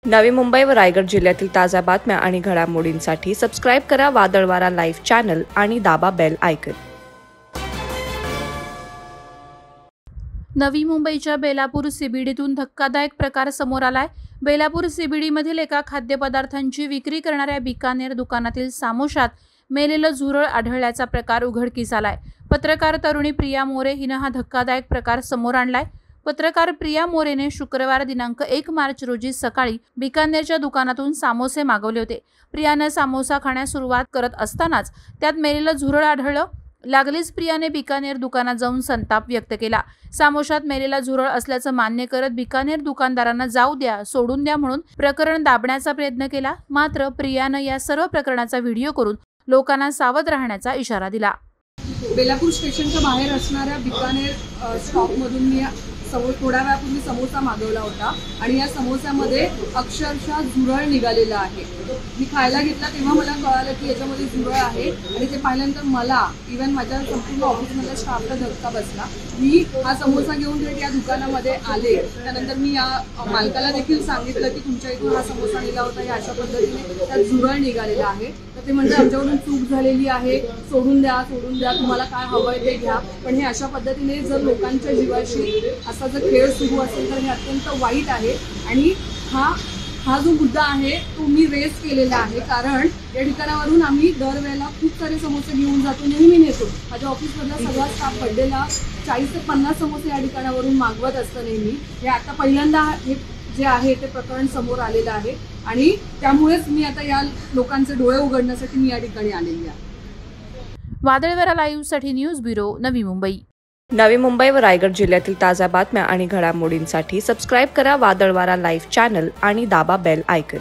नवी मुंबई व रायगड जिल्ह्यातील ताज्या बातम्या आणि घडामोडींसाठी सबस्क्राईब करा वादळवारा लाईव्ह चॅनल आणि दाबा बेल आयकॉन। नवी मुंबईच्या बेलापूर सीबीडीतून धक्कादायक प्रकार समोर आलाय। बेलापूर सीबीडीमधील एका खाद्यपदार्थांची विक्री करणाऱ्या बिकानेर दुकानातील सामोशात मेलेलं झुरळ आढळल्याचा प्रकार उघडकीस आलाय। पत्रकार तरुणी प्रिया मोरे हिनं हा धक्कादायक प्रकार समोर आणलाय। पत्रकार प्रिया मोरेने शुक्रवार दिनांक 1 मार्च रोजी सकाळी बिकानेरच्या दुकानातून सामोसे मागवले होते। प्रियाने सामोसा खाण्यास सुरुवात करत असतानाच त्यात मेलेलं झुरळ आढळलं। लागलीच प्रियाने बिकानेर दुकानात जाऊन संताप व्यक्त केला। सामोशात मेलेला झुरळ असल्याचं मान्य करत बिकानेर दुकानदारांना जाऊ द्या, सोडून द्या म्हणून प्रकरण दाबण्याचा प्रयत्न केला। मात्र प्रियानं या सर्व प्रकरणाचा व्हिडिओ करून लोकांना सावध राहण्याचा इशारा दिला। बेलापूर स्टेशनच्या बाहेर असणाऱ्या बिकानेर स्टॉपमधून मी थोड्या वेळापूर्वी समोसा मागवला होता आणि या समोस्यामध्ये अक्षरशः झुरळ निघालेला आहे। मी खायला घेतला तेव्हा मला कळालं की याच्यामध्ये झुरळ आहे आणि ते पाहिल्यानंतर मला इव्हन माझ्या संपूर्ण ऑफिसमधल्या स्टाफला धक्का बसला। मी हा समोसा घेऊन थेट या दुकानामध्ये आले। त्यानंतर मी या मालकाला देखील सांगितलं की तुमच्या इथून हा समोसा निघाला होता, या अशा पद्धतीने त्यात झुरळ निघालेला आहे। तर ते म्हणते आमच्याकडून चूक झालेली आहे, सोडून द्या, तुम्हाला काय हवंय ते घ्या। पण हे अशा पद्धतीने जर लोकांच्या जीवाशी असा जर खेळ सुरू असेल तर हे अत्यंत वाईट आहे। आणि हा जो मुद्दा आहे तो मी रेस केलेला आहे, कारण या ठिकाणावरून आम्ही दरवेळेला खूप सारे समोसे घेऊन जातो, नेहमी नेतो। माझ्या ऑफिसमधला सगळा स्टाफ बड्डेला 40 ते 50 समोसे या ठिकाणावरून मागवत असतं नेहमी। हे आता पहिल्यांदा हे जे आहे ते प्रकरण समोर आलेलं आहे आणि त्यामुळेच मी आता या लोकांचे डोळे उघडण्यासाठी मी या ठिकाणी आलेली आहे। वादळवारा लाईव्हसाठी न्यूज ब्युरो, नवी मुंबई। नवी मुंबई व रायगड जिल्ह्यातील ताज्या बातम्या आणि घडामोडींसाठी सबस्क्राईब करा वादळवारा लाईव्ह चॅनल आणि दाबा बेल आयकॉन।